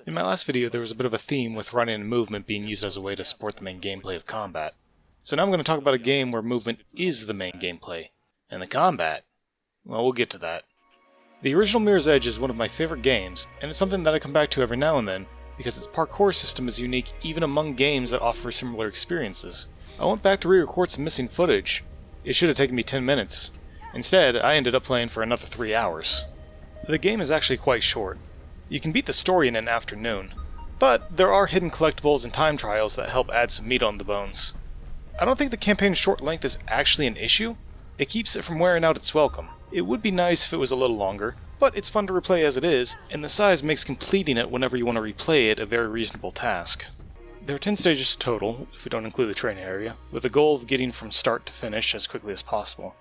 In my last video there was a bit of a theme with running and movement being used as a way to support the main gameplay of combat. So now I'm going to talk about a game where movement is the main gameplay. And the combat, well, we'll get to that. The original Mirror's Edge is one of my favorite games, and it's something that I come back to every now and then, because its parkour system is unique even among games that offer similar experiences. I went back to re-record some missing footage. It should have taken me 10 minutes. Instead, I ended up playing for another 3 hours. The game is actually quite short. You can beat the story in an afternoon, but there are hidden collectibles and time trials that help add some meat on the bones. I don't think the campaign's short length is actually an issue. It keeps it from wearing out its welcome. It would be nice if it was a little longer, but it's fun to replay as it is, and the size makes completing it whenever you want to replay it a very reasonable task. There are 10 stages total, if we don't include the training area, with the goal of getting from start to finish as quickly as possible.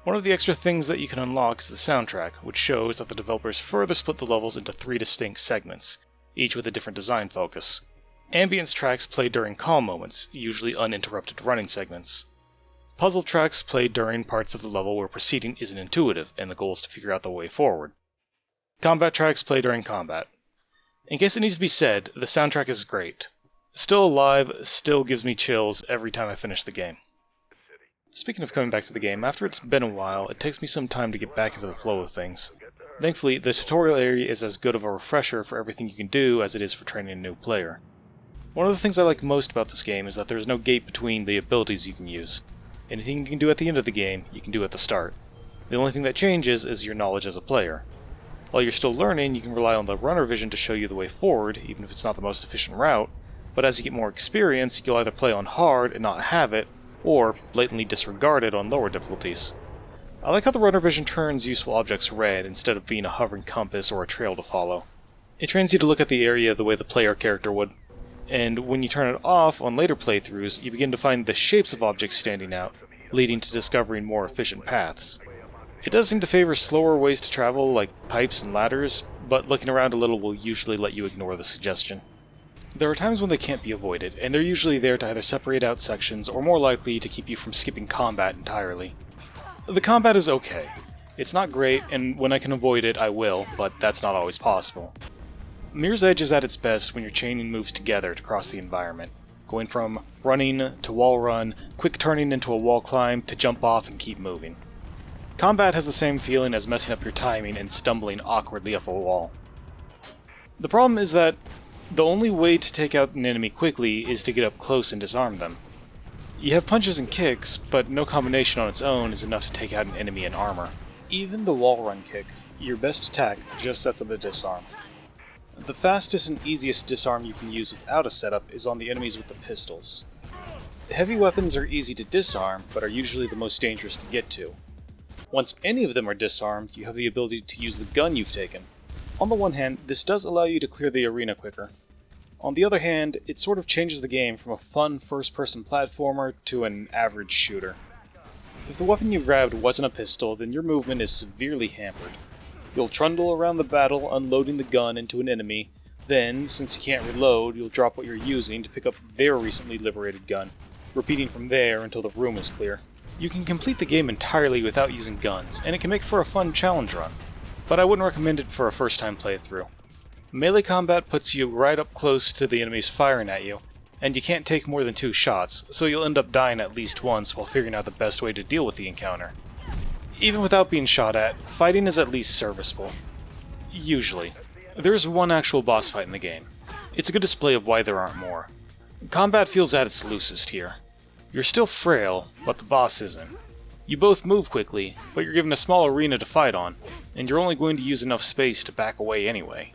One of the extra things that you can unlock is the soundtrack, which shows that the developers further split the levels into 3 distinct segments, each with a different design focus. Ambience tracks played during calm moments, usually uninterrupted running segments. Puzzle tracks played during parts of the level where proceeding isn't intuitive, and the goal is to figure out the way forward. Combat tracks play during combat. In case it needs to be said, the soundtrack is great. Still Alive still gives me chills every time I finish the game. Speaking of coming back to the game, after it's been a while, it takes me some time to get back into the flow of things. Thankfully, the tutorial area is as good of a refresher for everything you can do as it is for training a new player. One of the things I like most about this game is that there is no gate between the abilities you can use. Anything you can do at the end of the game, you can do at the start. The only thing that changes is your knowledge as a player. While you're still learning, you can rely on the runner vision to show you the way forward, even if it's not the most efficient route, but as you get more experience, you'll either play on hard and not have it, or blatantly disregard it on lower difficulties. I like how the runner vision turns useful objects red instead of being a hovering compass or a trail to follow. It trains you to look at the area the way the player character would, and when you turn it off on later playthroughs, you begin to find the shapes of objects standing out, leading to discovering more efficient paths. It does seem to favor slower ways to travel, like pipes and ladders, but looking around a little will usually let you ignore the suggestion. There are times when they can't be avoided, and they're usually there to either separate out sections or more likely to keep you from skipping combat entirely. The combat is okay. It's not great, and when I can avoid it, I will, but that's not always possible. Mirror's Edge is at its best when you're chaining moves together to cross the environment, going from running to wall run, quick turning into a wall climb, to jump off and keep moving. Combat has the same feeling as messing up your timing and stumbling awkwardly up a wall. The problem is that the only way to take out an enemy quickly is to get up close and disarm them. You have punches and kicks, but no combination on its own is enough to take out an enemy in armor. Even the wall run kick, your best attack, just sets up a disarm. The fastest and easiest disarm you can use without a setup is on the enemies with the pistols. Heavy weapons are easy to disarm, but are usually the most dangerous to get to. Once any of them are disarmed, you have the ability to use the gun you've taken. On the one hand, this does allow you to clear the arena quicker. On the other hand, it sort of changes the game from a fun first-person platformer to an average shooter. If the weapon you grabbed wasn't a pistol, then your movement is severely hampered. You'll trundle around the battle, unloading the gun into an enemy, then, since you can't reload, you'll drop what you're using to pick up their recently liberated gun, repeating from there until the room is clear. You can complete the game entirely without using guns, and it can make for a fun challenge run, but I wouldn't recommend it for a first-time playthrough. Melee combat puts you right up close to the enemies firing at you, and you can't take more than 2 shots, so you'll end up dying at least once while figuring out the best way to deal with the encounter. Even without being shot at, fighting is at least serviceable. Usually. There is one actual boss fight in the game. It's a good display of why there aren't more. Combat feels at its loosest here. You're still frail, but the boss isn't. You both move quickly, but you're given a small arena to fight on, and you're only going to use enough space to back away anyway.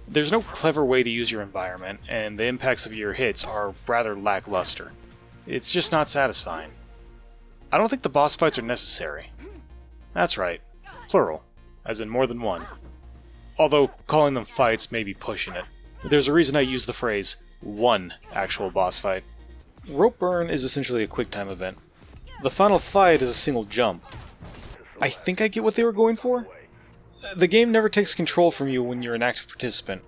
There's no clever way to use your environment, and the impacts of your hits are rather lackluster. It's just not satisfying. I don't think the boss fights are necessary. That's right, plural, as in more than one. Although calling them fights may be pushing it. There's a reason I use the phrase, one actual boss fight. Rope Burn is essentially a quick-time event. The final fight is a single jump. I think I get what they were going for? The game never takes control from you when you're an active participant,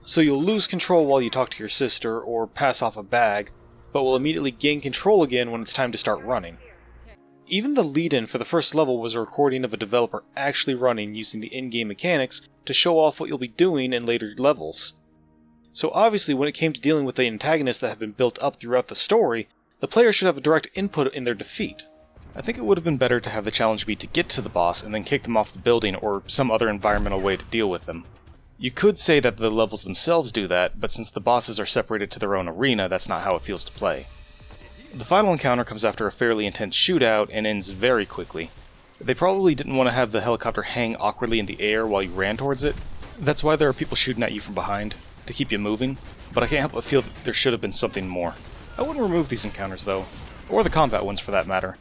so you'll lose control while you talk to your sister or pass off a bag, but will immediately gain control again when it's time to start running. Even the lead-in for the first level was a recording of a developer actually running using the in-game mechanics to show off what you'll be doing in later levels. So obviously when it came to dealing with the antagonists that have been built up throughout the story, the player should have a direct input in their defeat. I think it would have been better to have the challenge be to get to the boss and then kick them off the building or some other environmental way to deal with them. You could say that the levels themselves do that, but since the bosses are separated to their own arena, that's not how it feels to play. The final encounter comes after a fairly intense shootout and ends very quickly. They probably didn't want to have the helicopter hang awkwardly in the air while you ran towards it. That's why there are people shooting at you from behind, to keep you moving, but I can't help but feel that there should have been something more. I wouldn't remove these encounters though, or the combat ones for that matter.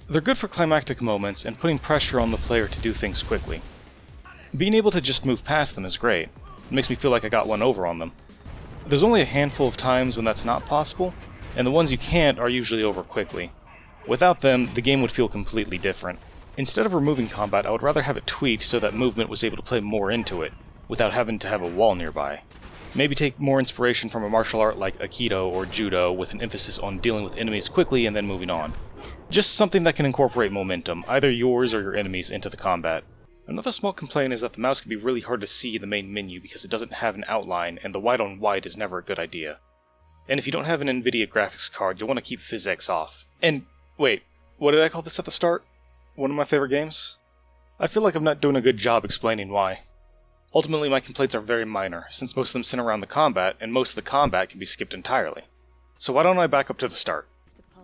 They're good for climactic moments and putting pressure on the player to do things quickly. Being able to just move past them is great. It makes me feel like I got one over on them. There's only a handful of times when that's not possible, and the ones you can't are usually over quickly. Without them, the game would feel completely different. Instead of removing combat, I would rather have it tweaked so that movement was able to play more into it, without having to have a wall nearby. Maybe take more inspiration from a martial art like Aikido or Judo with an emphasis on dealing with enemies quickly and then moving on. Just something that can incorporate momentum, either yours or your enemies, into the combat. Another small complaint is that the mouse can be really hard to see in the main menu because it doesn't have an outline, and the white on white is never a good idea. And if you don't have an NVIDIA graphics card, you'll want to keep PhysX off. And, wait, what did I call this at the start? One of my favorite games? I feel like I'm not doing a good job explaining why. Ultimately, my complaints are very minor, since most of them center around the combat, and most of the combat can be skipped entirely. So why don't I back up to the start?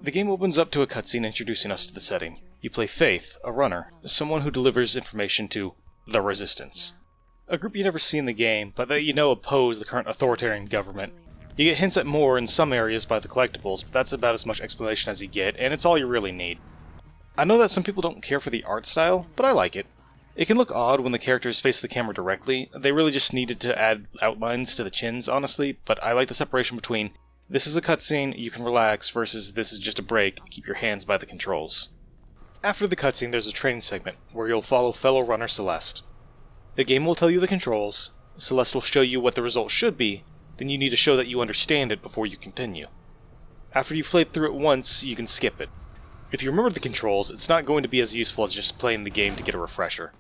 The game opens up to a cutscene introducing us to the setting. You play Faith, a runner, someone who delivers information to the Resistance. A group you never see in the game, but that you know oppose the current authoritarian government. You get hints at more in some areas by the collectibles, but that's about as much explanation as you get, and it's all you really need. I know that some people don't care for the art style, but I like it. It can look odd when the characters face the camera directly. They really just needed to add outlines to the chins, honestly, but I like the separation between this is a cutscene, you can relax, versus this is just a break, keep your hands by the controls. After the cutscene, there's a training segment, where you'll follow fellow runner Celeste. The game will tell you the controls, Celeste will show you what the result should be, then you need to show that you understand it before you continue. After you've played through it once, you can skip it. If you remember the controls, it's not going to be as useful as just playing the game to get a refresher.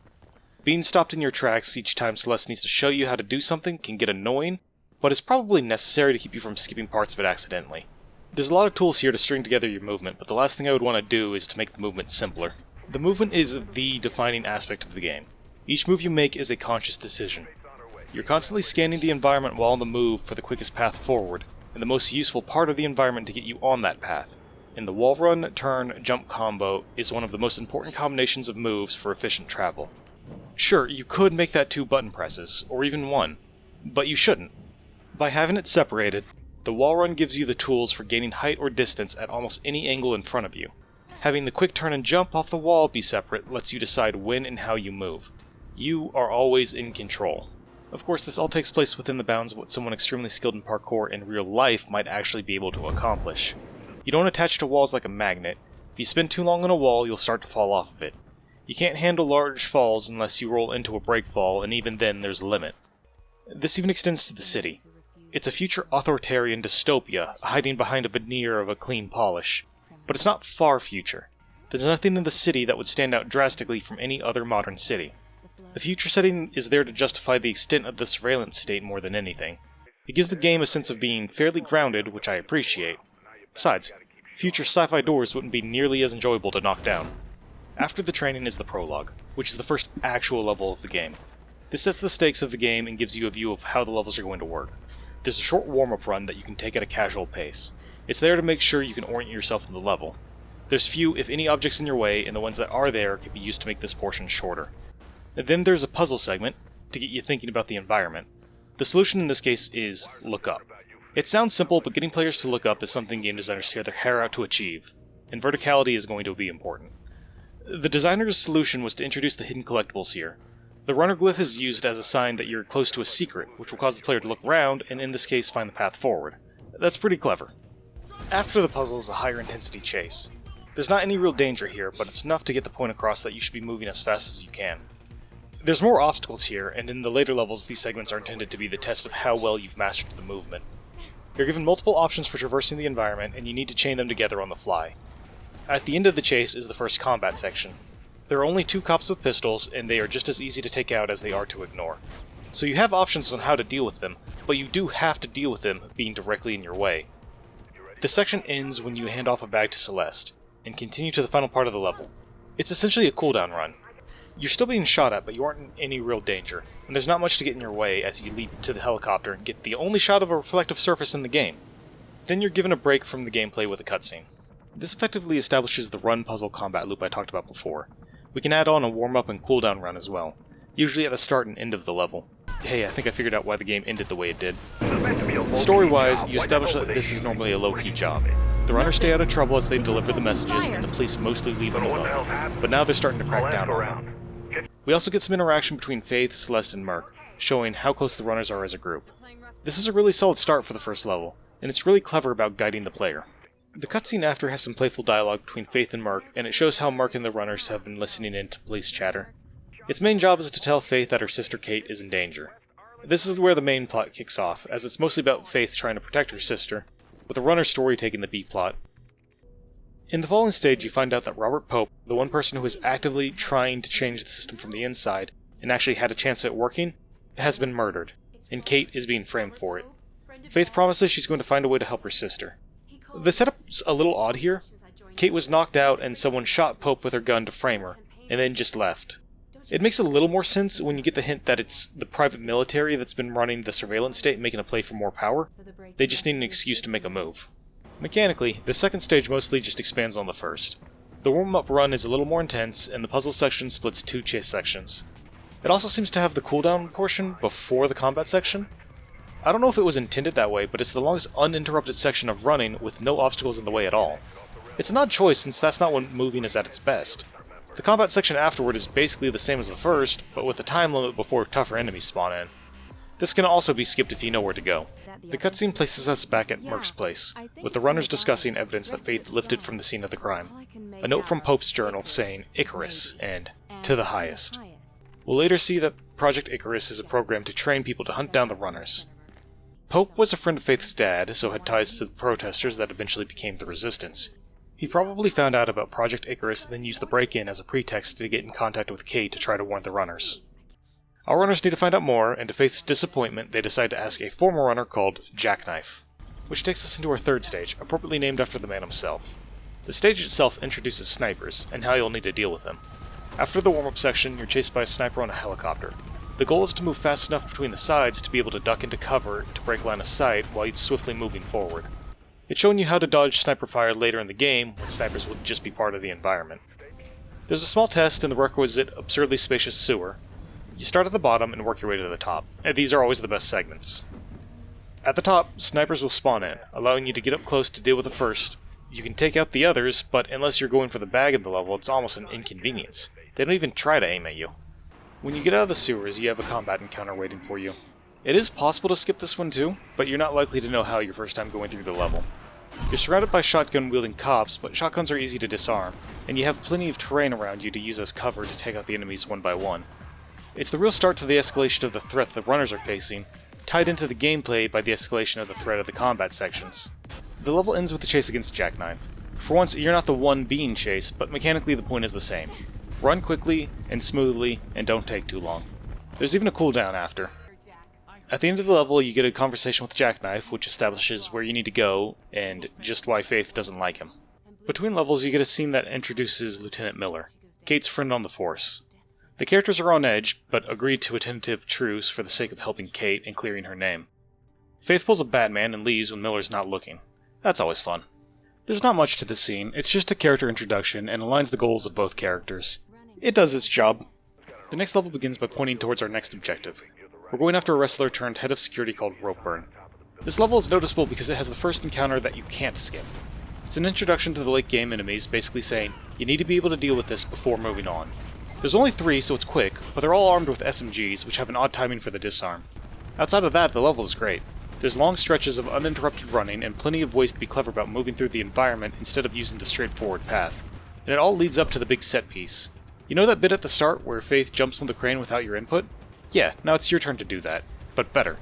Being stopped in your tracks each time Celeste needs to show you how to do something can get annoying, but is probably necessary to keep you from skipping parts of it accidentally. There's a lot of tools here to string together your movement, but the last thing I would want to do is to make the movement simpler. The movement is the defining aspect of the game. Each move you make is a conscious decision. You're constantly scanning the environment while on the move for the quickest path forward, and the most useful part of the environment to get you on that path. And the wall run, turn, jump combo is one of the most important combinations of moves for efficient travel. Sure, you could make that 2 button presses, or even 1, but you shouldn't. By having it separated, the wall run gives you the tools for gaining height or distance at almost any angle in front of you. Having the quick turn and jump off the wall be separate lets you decide when and how you move. You are always in control. Of course, this all takes place within the bounds of what someone extremely skilled in parkour in real life might actually be able to accomplish. You don't attach to walls like a magnet. If you spend too long on a wall, you'll start to fall off of it. You can't handle large falls unless you roll into a break fall, and even then there's a limit. This even extends to the city. It's a future authoritarian dystopia, hiding behind a veneer of a clean polish. But it's not far future. There's nothing in the city that would stand out drastically from any other modern city. The future setting is there to justify the extent of the surveillance state more than anything. It gives the game a sense of being fairly grounded, which I appreciate. Besides, future sci-fi doors wouldn't be nearly as enjoyable to knock down. After the training is the prologue, which is the first actual level of the game. This sets the stakes of the game and gives you a view of how the levels are going to work. There's a short warm-up run that you can take at a casual pace. It's there to make sure you can orient yourself in the level. There's few, if any, objects in your way, and the ones that are there can be used to make this portion shorter. And then there's a puzzle segment, to get you thinking about the environment. The solution in this case is look up. It sounds simple, but getting players to look up is something game designers tear their hair out to achieve, and verticality is going to be important. The designer's solution was to introduce the hidden collectibles here. The runner glyph is used as a sign that you're close to a secret, which will cause the player to look around, and in this case find the path forward. That's pretty clever. After the puzzle is a higher intensity chase. There's not any real danger here, but it's enough to get the point across that you should be moving as fast as you can. There's more obstacles here, and in the later levels these segments are intended to be the test of how well you've mastered the movement. You're given multiple options for traversing the environment, and you need to chain them together on the fly. At the end of the chase is the first combat section. There are only 2 cops with pistols, and they are just as easy to take out as they are to ignore. So you have options on how to deal with them, but you do have to deal with them being directly in your way. This section ends when you hand off a bag to Celeste, and continue to the final part of the level. It's essentially a cooldown run. You're still being shot at, but you aren't in any real danger, and there's not much to get in your way as you leap to the helicopter and get the only shot of a reflective surface in the game. Then you're given a break from the gameplay with a cutscene. This effectively establishes the run puzzle combat loop I talked about before. We can add on a warm-up and cooldown run as well, usually at the start and end of the level. Hey, I think I figured out why the game ended the way it did. Story-wise, you establish that this is normally a low-key job. The runners stay out of trouble as they deliver the messages, and the police mostly leave them alone, but now they're starting to crack down on them. We also get some interaction between Faith, Celeste, and Merc, showing how close the runners are as a group. This is a really solid start for the first level, and it's really clever about guiding the player. The cutscene after has some playful dialogue between Faith and Merc, and it shows how Merc and the runners have been listening in to police chatter. Its main job is to tell Faith that her sister Kate is in danger. This is where the main plot kicks off, as it's mostly about Faith trying to protect her sister, with the runner's story taking the B-plot. In the following stage, you find out that Robert Pope, the one person who is actively trying to change the system from the inside, and actually had a chance of it working, has been murdered, and Kate is being framed for it. Faith promises she's going to find a way to help her sister. The setup's a little odd here. Kate was knocked out and someone shot Pope with her gun to frame her, and then just left. It makes a little more sense when you get the hint that it's the private military that's been running the surveillance state making a play for more power. They just need an excuse to make a move. Mechanically, the second stage mostly just expands on the first. The warm-up run is a little more intense, and the puzzle section splits two chase sections. It also seems to have the cooldown portion before the combat section. I don't know if it was intended that way, but it's the longest uninterrupted section of running with no obstacles in the way at all. It's an odd choice since that's not when moving is at its best. The combat section afterward is basically the same as the first, but with a time limit before tougher enemies spawn in. This can also be skipped if you know where to go. The cutscene places us back at Merc's place, with the runners discussing evidence that Faith lifted from the scene of the crime. A note from Pope's journal saying, Icarus, and to the highest. We'll later see that Project Icarus is a program to train people to hunt down the runners. Pope was a friend of Faith's dad, so had ties to the protesters that eventually became the Resistance. He probably found out about Project Icarus and then used the break-in as a pretext to get in contact with Kate to try to warn the runners. Our runners need to find out more, and to Faith's disappointment, they decide to ask a former runner called Jackknife, which takes us into our third stage, appropriately named after the man himself. The stage itself introduces snipers, and how you'll need to deal with them. After the warm-up section, you're chased by a sniper on a helicopter. The goal is to move fast enough between the sides to be able to duck into cover to break line of sight while you're swiftly moving forward. It's showing you how to dodge sniper fire later in the game, when snipers will just be part of the environment. There's a small test in the requisite absurdly spacious sewer. You start at the bottom and work your way to the top, and these are always the best segments. At the top, snipers will spawn in, allowing you to get up close to deal with the first. You can take out the others, but unless you're going for the bag in the level, it's almost an inconvenience. They don't even try to aim at you. When you get out of the sewers, you have a combat encounter waiting for you. It is possible to skip this one too, but you're not likely to know how your first time going through the level. You're surrounded by shotgun-wielding cops, but shotguns are easy to disarm, and you have plenty of terrain around you to use as cover to take out the enemies one by one. It's the real start to the escalation of the threat the runners are facing, tied into the gameplay by the escalation of the threat of the combat sections. The level ends with the chase against Jackknife. For once, you're not the one being chased, but mechanically the point is the same. Run quickly and smoothly, and don't take too long. There's even a cooldown after. At the end of the level, you get a conversation with Jackknife, which establishes where you need to go, and just why Faith doesn't like him. Between levels, you get a scene that introduces Lieutenant Miller, Kate's friend on the force. The characters are on edge, but agree to a tentative truce for the sake of helping Kate and clearing her name. Faith pulls a Batman and leaves when Miller's not looking. That's always fun. There's not much to this scene, it's just a character introduction and aligns the goals of both characters. It does its job. The next level begins by pointing towards our next objective. We're going after a wrestler turned head of security called Ropeburn. This level is noticeable because it has the first encounter that you can't skip. It's an introduction to the late game enemies, basically saying, you need to be able to deal with this before moving on. There's only 3, so it's quick, but they're all armed with SMGs, which have an odd timing for the disarm. Outside of that, the level is great. There's long stretches of uninterrupted running, and plenty of ways to be clever about moving through the environment instead of using the straightforward path. And it all leads up to the big set piece. You know that bit at the start where Faith jumps on the crane without your input? Yeah, now it's your turn to do that, but better.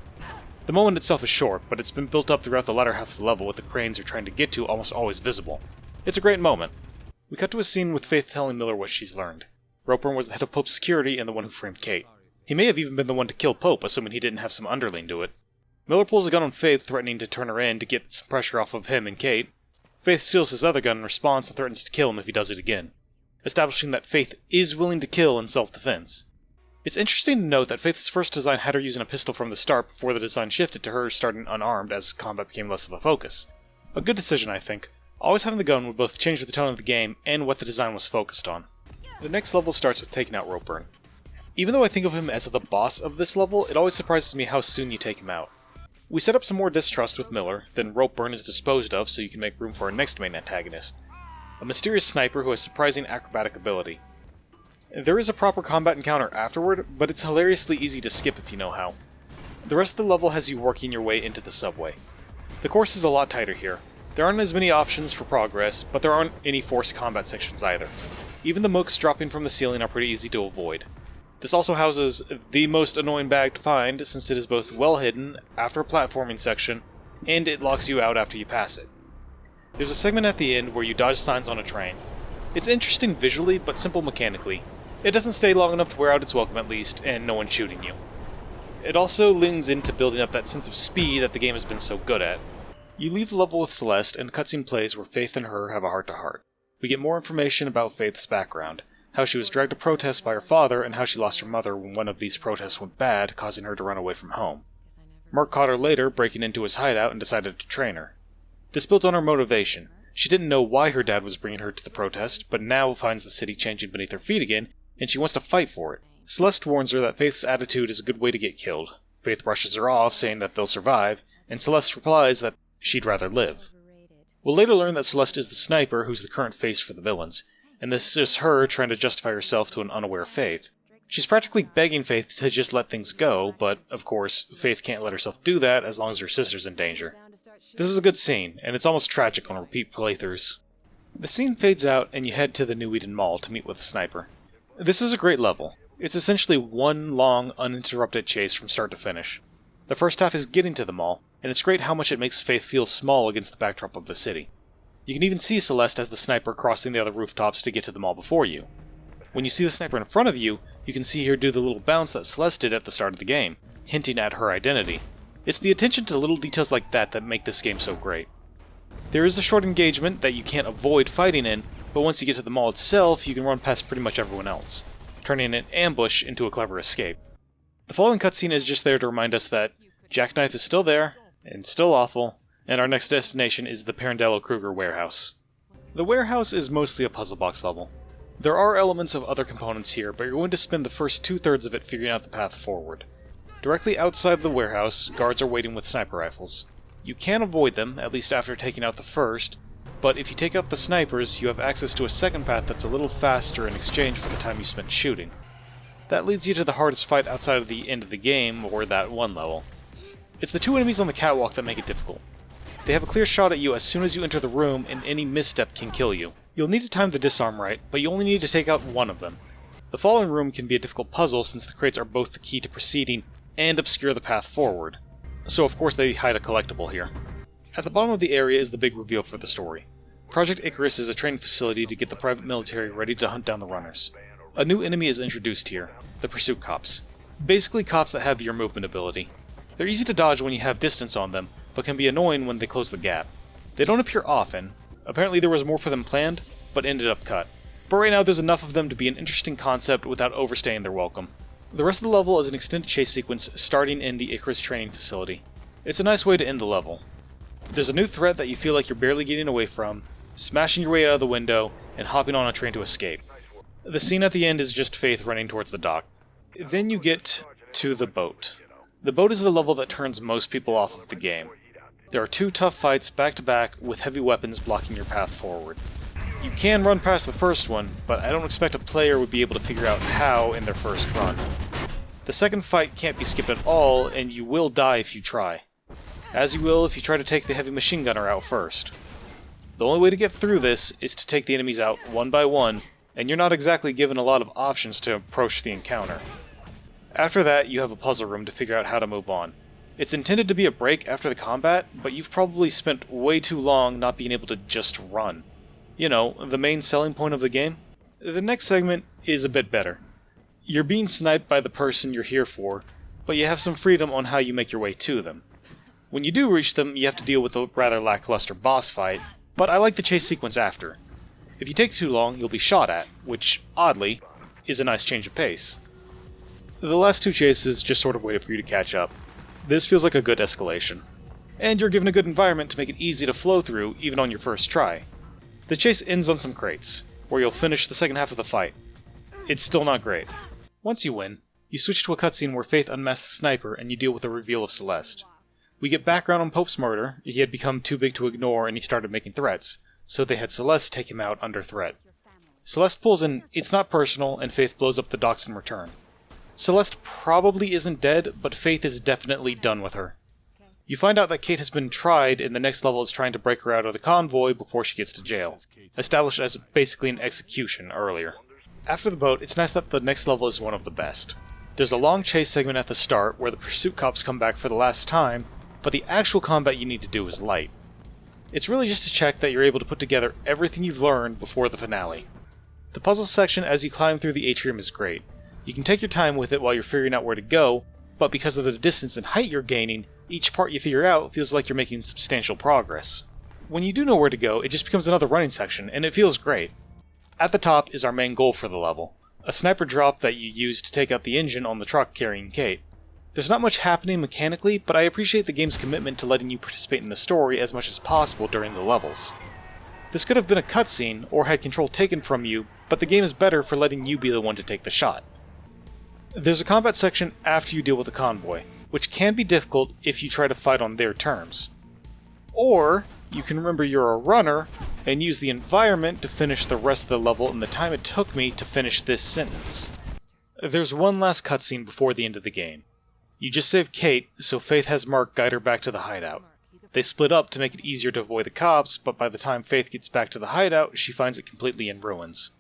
The moment itself is short, but it's been built up throughout the latter half of the level with the cranes you're trying to get to almost always visible. It's a great moment. We cut to a scene with Faith telling Miller what she's learned. Ropeburn was the head of Pope's security and the one who framed Kate. He may have even been the one to kill Pope, assuming he didn't have some underling do it. Miller pulls a gun on Faith, threatening to turn her in to get some pressure off of him and Kate. Faith steals his other gun in response and threatens to kill him if he does it again, establishing that Faith is willing to kill in self-defense. It's interesting to note that Faith's first design had her using a pistol from the start before the design shifted to her starting unarmed as combat became less of a focus. A good decision, I think. Always having the gun would both change the tone of the game and what the design was focused on. The next level starts with taking out Ropeburn. Even though I think of him as the boss of this level, it always surprises me how soon you take him out. We set up some more distrust with Miller, then Ropeburn is disposed of so you can make room for our next main antagonist, a mysterious sniper who has surprising acrobatic ability. There is a proper combat encounter afterward, but it's hilariously easy to skip if you know how. The rest of the level has you working your way into the subway. The course is a lot tighter here. There aren't as many options for progress, but there aren't any forced combat sections either. Even the mooks dropping from the ceiling are pretty easy to avoid. This also houses the most annoying bag to find, since it is both well hidden after a platforming section, and it locks you out after you pass it. There's a segment at the end where you dodge signs on a train. It's interesting visually, but simple mechanically. It doesn't stay long enough to wear out its welcome at least, and no one's shooting you. It also leans into building up that sense of speed that the game has been so good at. You leave the level with Celeste, and a cutscene plays where Faith and her have a heart-to-heart. We get more information about Faith's background, how she was dragged to protest by her father, and how she lost her mother when one of these protests went bad, causing her to run away from home. Mark caught her later, breaking into his hideout, and decided to train her. This builds on her motivation. She didn't know why her dad was bringing her to the protest, but now finds the city changing beneath her feet again, and she wants to fight for it. Celeste warns her that Faith's attitude is a good way to get killed. Faith brushes her off, saying that they'll survive, and Celeste replies that she'd rather live. We'll later learn that Celeste is the sniper who's the current face for the villains, and this is her trying to justify herself to an unaware Faith. She's practically begging Faith to just let things go, but, of course, Faith can't let herself do that as long as her sister's in danger. This is a good scene, and it's almost tragic on repeat playthroughs. The scene fades out, and you head to the New Eden Mall to meet with the sniper. This is a great level. It's essentially one long, uninterrupted chase from start to finish. The first half is getting to the mall, and it's great how much it makes Faith feel small against the backdrop of the city. You can even see Celeste as the sniper crossing the other rooftops to get to the mall before you. When you see the sniper in front of you, you can see her do the little bounce that Celeste did at the start of the game, hinting at her identity. It's the attention to little details like that that make this game so great. There is a short engagement that you can't avoid fighting in, but once you get to the mall itself, you can run past pretty much everyone else, turning an ambush into a clever escape. The following cutscene is just there to remind us that Jackknife is still there, and still awful, and our next destination is the Pirandello-Kruger warehouse. The warehouse is mostly a puzzle box level. There are elements of other components here, but you're going to spend the first two-thirds of it figuring out the path forward. Directly outside the warehouse, guards are waiting with sniper rifles. You can avoid them, at least after taking out the first, but if you take out the snipers, you have access to a second path that's a little faster in exchange for the time you spent shooting. That leads you to the hardest fight outside of the end of the game, or that one level. It's the two enemies on the catwalk that make it difficult. They have a clear shot at you as soon as you enter the room, and any misstep can kill you. You'll need to time the disarm right, but you only need to take out one of them. The following room can be a difficult puzzle since the crates are both the key to proceeding and obscure the path forward. So of course they hide a collectible here. At the bottom of the area is the big reveal for the story. Project Icarus is a training facility to get the private military ready to hunt down the runners. A new enemy is introduced here, the Pursuit Cops. Basically cops that have your movement ability. They're easy to dodge when you have distance on them, but can be annoying when they close the gap. They don't appear often. Apparently there was more for them planned, but ended up cut. But right now there's enough of them to be an interesting concept without overstaying their welcome. The rest of the level is an extended chase sequence starting in the Icarus training facility. It's a nice way to end the level. There's a new threat that you feel like you're barely getting away from, smashing your way out of the window, and hopping on a train to escape. The scene at the end is just Faith running towards the dock. Then you get to the boat. The boat is the level that turns most people off of the game. There are two tough fights back to back with heavy weapons blocking your path forward. You can run past the first one, but I don't expect a player would be able to figure out how in their first run. The second fight can't be skipped at all, and you will die if you try. As you will if you try to take the heavy machine gunner out first. The only way to get through this is to take the enemies out one by one, and you're not exactly given a lot of options to approach the encounter. After that, you have a puzzle room to figure out how to move on. It's intended to be a break after the combat, but you've probably spent way too long not being able to just run. You know, the main selling point of the game? The next segment is a bit better. You're being sniped by the person you're here for, but you have some freedom on how you make your way to them. When you do reach them, you have to deal with a rather lackluster boss fight, but I like the chase sequence after. If you take too long, you'll be shot at, which, oddly, is a nice change of pace. The last two chases just sort of waited for you to catch up. This feels like a good escalation. And you're given a good environment to make it easy to flow through, even on your first try. The chase ends on some crates, where you'll finish the second half of the fight. It's still not great. Once you win, you switch to a cutscene where Faith unmasks the sniper and you deal with the reveal of Celeste. We get background on Pope's murder. He had become too big to ignore and he started making threats, so they had Celeste take him out under threat. Celeste pulls in "It's not personal" and Faith blows up the docks in return. Celeste probably isn't dead, but Faith is definitely done with her. You find out that Kate has been tried and the next level is trying to break her out of the convoy before she gets to jail, established as basically an execution earlier. After the boat, it's nice that the next level is one of the best. There's a long chase segment at the start where the pursuit cops come back for the last time, but the actual combat you need to do is light. It's really just to check that you're able to put together everything you've learned before the finale. The puzzle section as you climb through the atrium is great. You can take your time with it while you're figuring out where to go, but because of the distance and height you're gaining, each part you figure out feels like you're making substantial progress. When you do know where to go, it just becomes another running section, and it feels great. At the top is our main goal for the level, a sniper drop that you use to take out the engine on the truck carrying Kate. There's not much happening mechanically, but I appreciate the game's commitment to letting you participate in the story as much as possible during the levels. This could have been a cutscene, or had control taken from you, but the game is better for letting you be the one to take the shot. There's a combat section after you deal with a convoy, which can be difficult if you try to fight on their terms. Or, you can remember you're a runner, and use the environment to finish the rest of the level in the time it took me to finish this sentence. There's one last cutscene before the end of the game. You just save Kate, so Faith has Mark guide her back to the hideout. They split up to make it easier to avoid the cops, but by the time Faith gets back to the hideout, she finds it completely in ruins.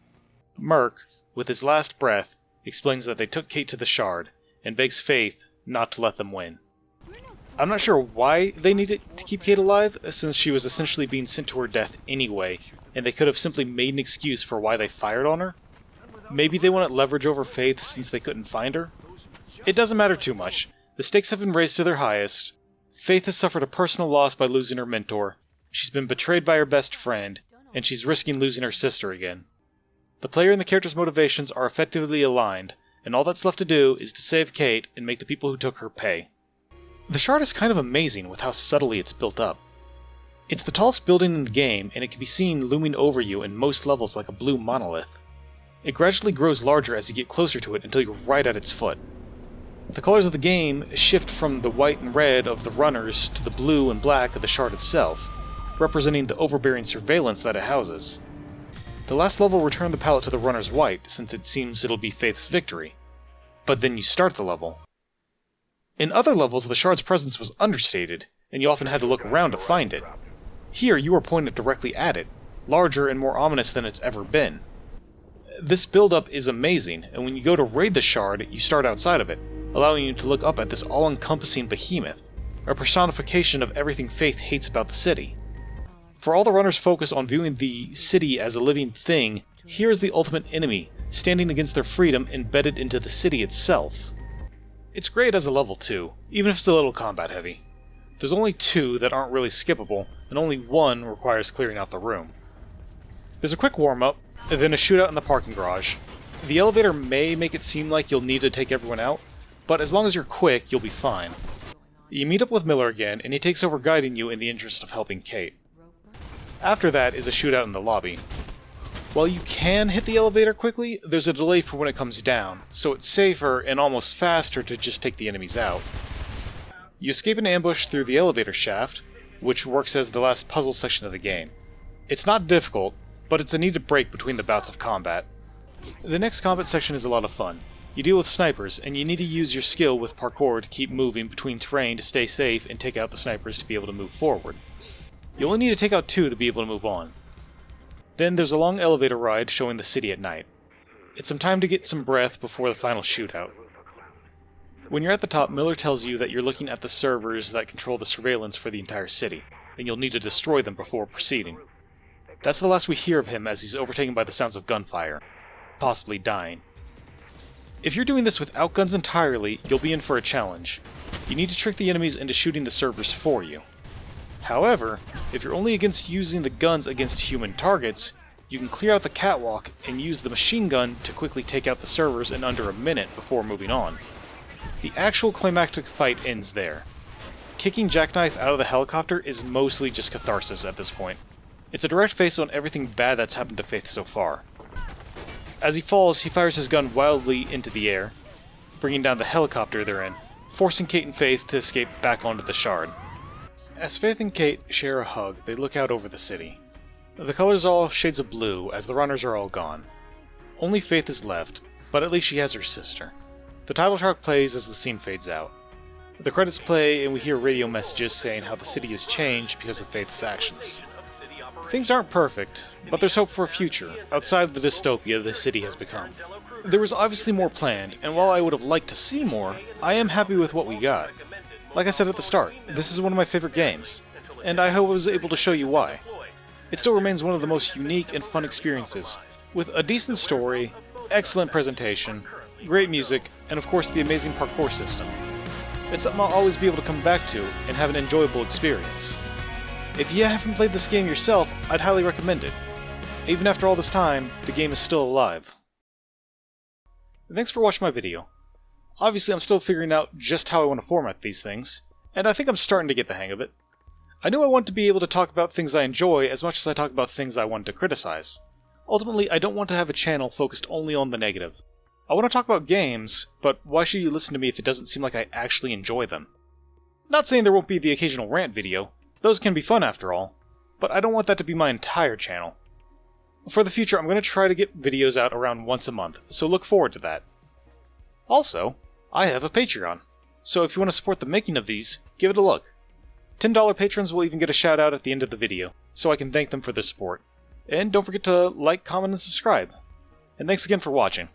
Merc, with his last breath, explains that they took Kate to the Shard, and begs Faith not to let them win. I'm not sure why they needed to keep Kate alive, since she was essentially being sent to her death anyway, and they could have simply made an excuse for why they fired on her. Maybe they wanted leverage over Faith since they couldn't find her? It doesn't matter too much. The stakes have been raised to their highest. Faith has suffered a personal loss by losing her mentor, she's been betrayed by her best friend, and she's risking losing her sister again. The player and the character's motivations are effectively aligned, and all that's left to do is to save Kate and make the people who took her pay. The Shard is kind of amazing with how subtly it's built up. It's the tallest building in the game, and it can be seen looming over you in most levels like a blue monolith. It gradually grows larger as you get closer to it until you're right at its foot. The colors of the game shift from the white and red of the runners to the blue and black of the Shard itself, representing the overbearing surveillance that it houses. The last level returned the palette to the runner's white, since it seems it'll be Faith's victory. But then you start the level. In other levels, the Shard's presence was understated, and you often had to look around to find it. Here, you are pointed directly at it, larger and more ominous than it's ever been. This build-up is amazing, and when you go to raid the Shard, you start outside of it, allowing you to look up at this all-encompassing behemoth, a personification of everything Faith hates about the city. For all the runners' focus on viewing the city as a living thing, here is the ultimate enemy, standing against their freedom embedded into the city itself. It's great as a level too, even if it's a little combat heavy. There's only 2 that aren't really skippable, and only 1 requires clearing out the room. There's a quick warm-up, and then a shootout in the parking garage. The elevator may make it seem like you'll need to take everyone out, but as long as you're quick, you'll be fine. You meet up with Miller again, and he takes over guiding you in the interest of helping Kate. After that is a shootout in the lobby. While you can hit the elevator quickly, there's a delay for when it comes down, so it's safer and almost faster to just take the enemies out. You escape an ambush through the elevator shaft, which works as the last puzzle section of the game. It's not difficult, but it's a needed break between the bouts of combat. The next combat section is a lot of fun. You deal with snipers, and you need to use your skill with parkour to keep moving between terrain to stay safe and take out the snipers to be able to move forward. You only need to take out 2 to be able to move on. Then there's a long elevator ride showing the city at night. It's some time to get some breath before the final shootout. When you're at the top, Miller tells you that you're looking at the servers that control the surveillance for the entire city, and you'll need to destroy them before proceeding. That's the last we hear of him as he's overtaken by the sounds of gunfire, possibly dying. If you're doing this without guns entirely, you'll be in for a challenge. You need to trick the enemies into shooting the servers for you. However, if you're only against using the guns against human targets, you can clear out the catwalk and use the machine gun to quickly take out the servers in under a minute before moving on. The actual climactic fight ends there. Kicking Jackknife out of the helicopter is mostly just catharsis at this point. It's a direct face on everything bad that's happened to Faith so far. As he falls, he fires his gun wildly into the air, bringing down the helicopter they're in, forcing Kate and Faith to escape back onto the shard. As Faith and Kate share a hug, they look out over the city. The colors are all shades of blue, as the runners are all gone. Only Faith is left, but at least she has her sister. The title track plays as the scene fades out. The credits play and we hear radio messages saying how the city has changed because of Faith's actions. Things aren't perfect, but there's hope for a future, outside of the dystopia the city has become. There was obviously more planned, and while I would have liked to see more, I am happy with what we got. Like I said at the start, this is one of my favorite games, and I hope I was able to show you why. It still remains one of the most unique and fun experiences, with a decent story, excellent presentation, great music, and of course the amazing parkour system. It's something I'll always be able to come back to and have an enjoyable experience. If you haven't played this game yourself, I'd highly recommend it. Even after all this time, the game is still alive. Thanks for watching my video. Obviously I'm still figuring out just how I want to format these things, and I think I'm starting to get the hang of it. I knew I wanted to be able to talk about things I enjoy as much as I talk about things I want to criticize. Ultimately, I don't want to have a channel focused only on the negative. I want to talk about games, but why should you listen to me if it doesn't seem like I actually enjoy them? Not saying there won't be the occasional rant video. Those can be fun after all, but I don't want that to be my entire channel. For the future, I'm going to try to get videos out around once a month, so look forward to that. Also, I have a Patreon, so if you want to support the making of these, give it a look. $10 patrons will even get a shout out at the end of the video, so I can thank them for their support. And don't forget to like, comment, and subscribe. And thanks again for watching.